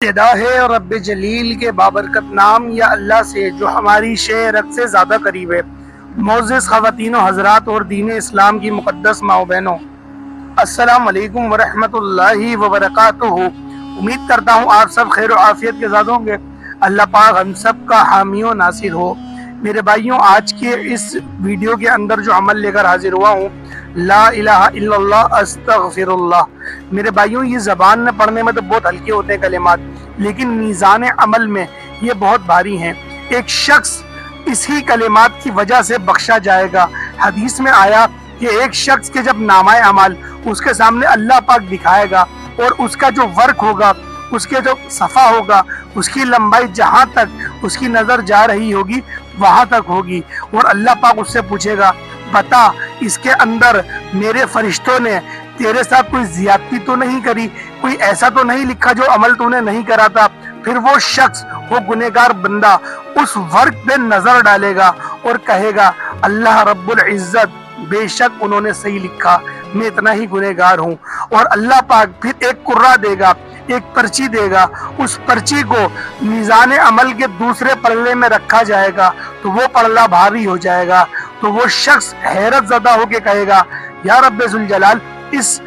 ابتدا ہے رب جلیل کے بابرکت نام یا اللہ سے جو ہماری شے رگ سے زیادہ قریب ہے۔ معزز خواتین و حضرات اور دین اسلام کی مقدس ماں و بہنوں، السلام علیکم ورحمۃ اللہ وبرکاتہ۔ امید کرتا ہوں آپ سب خیر و عافیت کے ساتھ ہوں گے۔ اللہ پاک ہم سب کا حامی و ناصر ہو۔ میرے بھائیوں، آج کے اس ویڈیو کے اندر جو عمل لے کر حاضر ہوا ہوں، لا الہ الا اللہ استغفر اللہ۔ میرے بھائیوں، یہ زبان میں پڑھنے میں تو بہت ہلکے ہوتے ہیں کلمات، لیکن میزان عمل میں یہ بہت بھاری ہیں۔ ایک شخص اسی کلمات کی وجہ سے بخشا جائے گا۔ حدیث میں آیا کہ ایک شخص کے جب نامہ اعمال اس کے سامنے اللہ پاک دکھائے گا اور اس کا جو ورک ہوگا، اس کے جو صفحہ ہوگا، اس کی لمبائی جہاں تک اس کی نظر جا رہی ہوگی وہاں تک ہوگی، اور اللہ پاک اس سے پوچھے گا، بتا اس کے اندر میرے فرشتوں نے تیرے ساتھ کوئی زیادتی تو نہیں کری، کوئی ایسا تو نہیں لکھا جو عمل تو نے نہیں کرا تھا؟ پھر وہ شخص، وہ گنہگار بندہ اس ورک پہ نظر ڈالے گا اور کہے گا، اللہ رب العزت، بے شک انہوں نے صحیح لکھا، میں اتنا ہی گنہگار ہوں۔ اور اللہ پاک پھر ایک قرہ دے گا، ایک پرچی دے گا، اس پرچی کو میزان عمل کے دوسرے پلے میں رکھا جائے گا تو وہ پلہ بھاری ہو جائے گا۔ تو وہ شخص حیرت زدہ ہو کے کہے گا، یا رب ذوالجلال، اس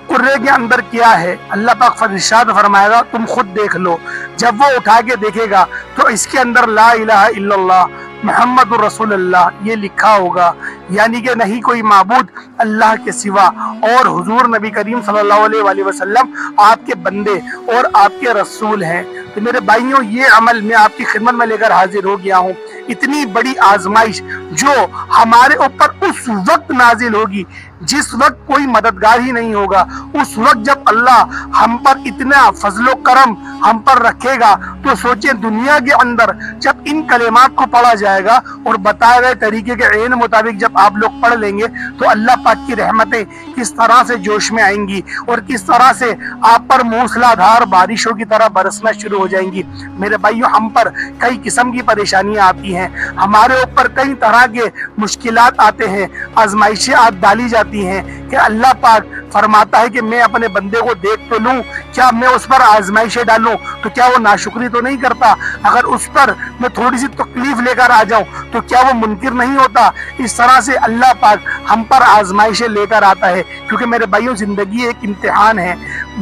قرے کے اندر کیا ہے؟ اللہ پاک ارشاد فرمائے گا، تم خود دیکھ لو۔ جب وہ اٹھا کے دیکھے گا تو اس کے اندر لا الہ الا اللہ محمد رسول اللہ یہ لکھا ہوگا، یعنی کہ نہیں کوئی معبود اللہ کے سوا، اور حضور نبی کریم صلی اللہ علیہ وآلہ وسلم آپ کے بندے اور آپ کے رسول ہیں۔ تو میرے بھائیوں، یہ عمل میں آپ کی خدمت میں لے کر حاضر ہو گیا ہوں۔ اتنی بڑی آزمائش جو ہمارے اوپر اس وقت نازل ہوگی جس وقت کوئی مددگار ہی نہیں ہوگا، اس وقت جب اللہ ہم پر اتنا فضل و کرم ہم پر رکھے گا، تو سوچیں دنیا کے اندر جب ان کلمات کو پڑھا جائے گا اور بتائے گئے طریقے کے عین مطابق جب آپ لوگ پڑھ لیں گے تو اللہ پاک کی رحمتیں کس طرح سے جوش میں آئیں گی اور کس طرح سے آپ پر موسلا دھار بارشوں کی طرح برسنا شروع ہو جائیں گی۔ میرے بھائیوں، ہم پر کئی قسم کی پریشانیاں آتی ہیں، ہمارے اوپر کئی طرح کے مشکلات آتے ہیں، آزمائشیں ڈالی جاتی ہیں کہ اللہ پاک فرماتا ہے کہ میں اپنے بندے کو دیکھ تو لوں، کیا میں اس پر آزمائشیں ڈالوں تو کیا وہ ناشکری تو نہیں کرتا؟ اگر اس پر میں تھوڑی سی تکلیف لے کر آ جاؤں تو کیا وہ منکر نہیں ہوتا؟ اس طرح سے اللہ پاک ہم پر آزمائشیں لے کر آتا ہے، کیونکہ میرے بھائیوں زندگی ایک امتحان ہے۔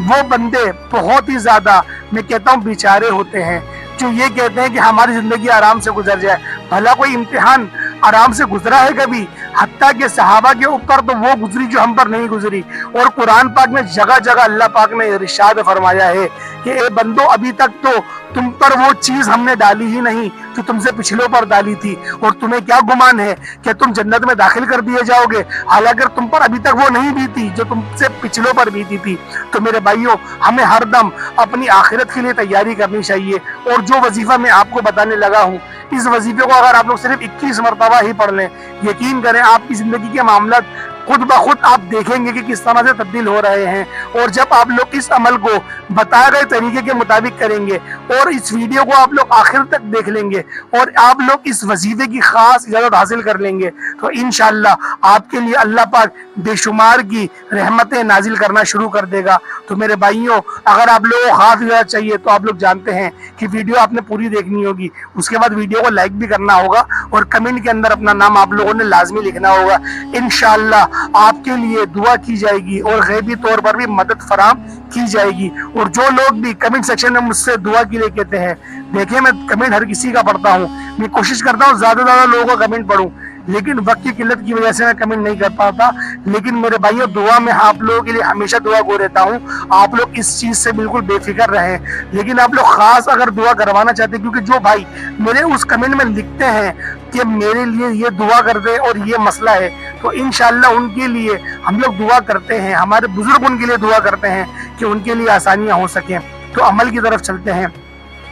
وہ بندے بہت ہی زیادہ میں کہتا ہوں بیچارے ہوتے ہیں جو یہ کہتے ہیں کہ ہماری زندگی آرام سے گزر جائے۔ بھلا کوئی امتحان آرام سے گزرا ہے کبھی؟ حتیٰ کہ صحابہ کے اوپر تو وہ گزری جو ہم پر نہیں گزری۔ اور قرآن پاک میں جگہ جگہ اللہ پاک نے ارشاد فرمایا ہے کہ اے بندو، ابھی تک تو تم پر وہ چیز ہم نے ڈالی ہی نہیں جو تم سے پچھلوں پر ڈالی تھی، اور تمہیں کیا گمان ہے کہ تم جنت میں داخل کر دیے جاؤ گے، حالانکہ تم پر ابھی تک وہ نہیں بیتی جو تم سے پچھلوں پر بیتی تھی۔ تو میرے بھائیوں، ہمیں ہر دم اپنی آخرت کے لیے تیاری کرنی چاہیے، اور جو وظیفہ میں آپ کو بتانے لگا ہوں، اس وظیفے کو اگر آپ لوگ صرف 21 مرتبہ ہی پڑھ لیں، یقین کریں آپ کی زندگی کے معاملات خود بخود آپ دیکھیں گے کہ کس طرح سے تبدیل ہو رہے ہیں۔ اور جب آپ لوگ اس عمل کو بتائے گئے طریقے کے مطابق کریں گے اور اس ویڈیو کو آپ لوگ آخر تک دیکھ لیں گے اور آپ لوگ اس وظیفے کی خاص اجازت حاصل کر لیں گے، تو انشاءاللہ آپ کے لیے اللہ پاک بے شمار کی رحمتیں نازل کرنا شروع کر دے گا۔ تو میرے بھائیوں، اگر آپ لوگوں کو خاص اجازت چاہیے تو آپ لوگ جانتے ہیں کہ ویڈیو آپ نے پوری دیکھنی ہوگی، اس کے بعد ویڈیو کو لائک بھی کرنا ہوگا اور کمنٹ کے اندر اپنا نام آپ لوگوں نے لازمی لکھنا ہوگا۔ انشاءاللہ آپ کے لیے دعا کی جائے گی اور غیبی طور پر بھی مدد فراہم کی جائے گی۔ اور جو لوگ بھی کمنٹ سیکشن میں مجھ سے دعا کے لیے کہتے ہیں، دیکھیں میں کمنٹ ہر کسی کا پڑھتا ہوں، میں کوشش کرتا ہوں زیادہ زیادہ لوگوں کا کمنٹ پڑھوں، لیکن وقت کی قلت کی وجہ سے میں کمنٹ نہیں کر پاتا۔ لیکن میرے بھائیوں، دعا میں آپ لوگوں کے لیے ہمیشہ دعا گو رہتا ہوں، آپ لوگ اس چیز سے بالکل بے فکر رہیں۔ لیکن آپ لوگ خاص اگر دعا کروانا چاہتے ہیں، کیونکہ جو بھائی میرے اس کمنٹ میں لکھتے ہیں کہ میرے لیے یہ دعا کر دے اور یہ مسئلہ ہے، تو انشاءاللہ ان کے لیے ہم لوگ دعا کرتے ہیں، ہمارے بزرگ ان کے لیے دعا کرتے ہیں کہ ان کے لیے آسانیاں ہو سکیں۔ تو عمل کی طرف چلتے ہیں۔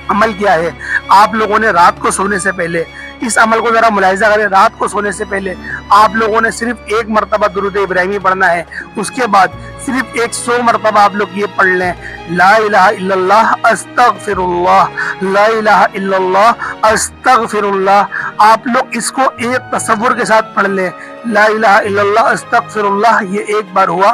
عمل کیا ہے؟ آپ لوگوں نے رات کو سونے سے پہلے اس عمل کو ذرا ملاحظہ کریں۔ رات کو سونے سے پہلے آپ لوگوں نے صرف ایک مرتبہ درود ابراہیمی پڑھنا ہے، اس کے بعد صرف 100 مرتبہ آپ لوگ یہ پڑھ لیں، لا الہ الا اللہ استغفر اللہ، لا الہ الا اللہ استغفر اللہ۔ آپ لوگ اس کو ایک تصور کے ساتھ پڑھ لیں، لا الہ الا اللہ استغفر اللہ، یہ ایک بار ہوا۔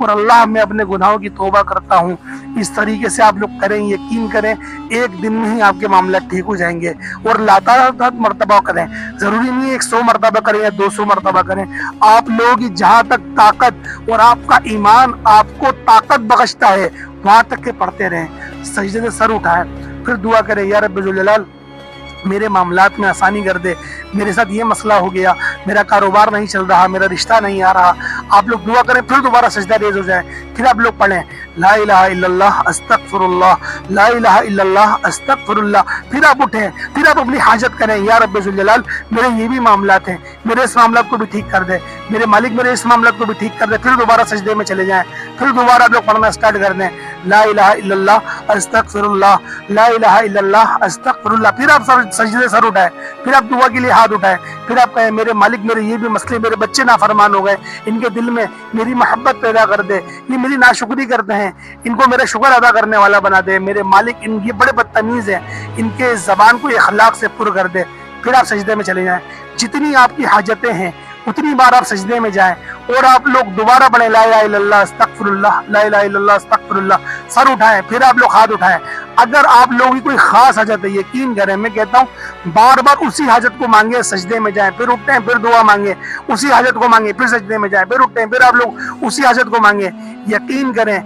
اور اللہ میں اپنے گناہوں کی توبہ کرتا ہوں. اس طریقے سے آپ لوگ کریں, یقین کریں ایک دن میں ہی آپ کے معاملات ٹھیک ہو جائیں گے. اور لاتعداد مرتبہ کریں, ضروری نہیں ہے 100 مرتبہ کریں یا 200 مرتبہ کریں. آپ لوگوں کی جہاں تک طاقت اور آپ کا ایمان آپ کو طاقت بخشتا ہے وہاں تک کے پڑھتے رہیں. سجدے سے سر اٹھائیں, پھر دعا کریں یا رب ذوالجلال میرے معاملات میں آسانی کر دے, میرے ساتھ یہ مسئلہ ہو گیا, میرا کاروبار نہیں چل رہا, میرا رشتہ نہیں آ رہا. آپ لوگ دعا کریں, پھر دوبارہ سجدہ ریز ہو جائیں, پھر آپ لوگ پڑھیں لا الہ الا اللہ استغفر اللہ, لا الہ الا اللہ استغفر اللہ. پھر آپ اٹھیں, پھر آپ اپنی حاجت کریں یا رب ذوالجلال میرے یہ بھی معاملات ہیں, میرے اس معاملات کو بھی ٹھیک کر دے, میرے مالک میرے اس معاملات کو بھی ٹھیک کر دے. پھر دوبارہ سجدے میں چلے جائیں, پھر دوبارہ آپ لوگ پڑھنا اسٹارٹ کر دیں لا الہ الا اللہ استغفر اللہ, لا الہ الا اللہ استغفر اللہ. پھر آپ سجدے سے سر اٹھائیں, پھر آپ دعا کے لیے ہاتھ اٹھائیں, پھر آپ کہیں میرے مالک میرے یہ بھی مسئلے, میرے بچے نافرمان ہو گئے, ان کے دل میں میری محبت پیدا کر دے, یہ میری ناشکری کرتے ہیں, ان کو میرا شکر ادا کرنے والا بنا دے. میرے مالک ان یہ بڑے بدتمیز ہیں, ان کے زبان کو اخلاق سے پر کر دے. پھر آپ سجدے میں چلے جائیں. جتنی آپ کی حاجتیں ہیں اتنی بار آپ سجدے میں جائیں, اور آپ لوگ دوبارہ پڑھیں لا الہ الا اللہ استغفر اللہ, لا الہ الا اللہ استغفر اللہ. سر اٹھائیں, پھر آپ لوگ ہاتھ اٹھائیں. اگر آپ لوگوں کی کوئی خاص حاجت ہے, یقین کریں میں کہتا ہوں بار بار اسی حاجت کو مانگے, سجدے میں جائیں, پھر اٹھیں, پھر دعا مانگے, اسی حاجت کو مانگے, پھر سجدے میں جائیں, پھر اٹھیں, پھر آپ لوگ اسی حاجت کو مانگے. یقین کریں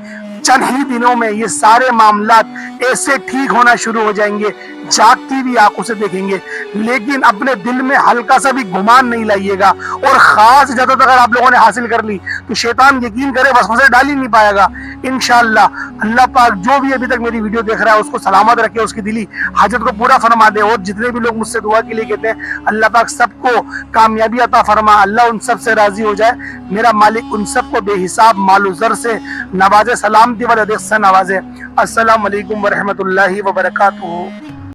چند ہی دنوں میں یہ سارے معاملات ایسے ٹھیک ہونا شروع ہو جائیں گے, جاگتی بھی آنکھوں سے دیکھیں گے. لیکن اپنے دل میں ہلکا سا بھی گمان نہیں لائیے گا, اور خاص اجازت اگر آپ لوگوں نے حاصل کر لی تو شیطان یقین کرے وسوسے ڈال ہی نہیں پائے گا. انشاءاللہ اللہ پاک جو بھی ابھی تک میری ویڈیو دیکھ رہا ہے اس کو سلامت رکھے, اس کی دلی حاجت کو پورا فرما دے. اور جتنے بھی لوگ مجھ سے دعا کے لیے کہتے ہیں اللہ پاک سب کو کامیابی عطا فرما, اللہ ان سب سے راضی ہو جائے. میرا مالک ان سب کو بے حساب مال و زر سے نوازے, سلامتی والے رزق سے نوازے. السلام علیکم ورحمۃ اللہ وبرکاتہ.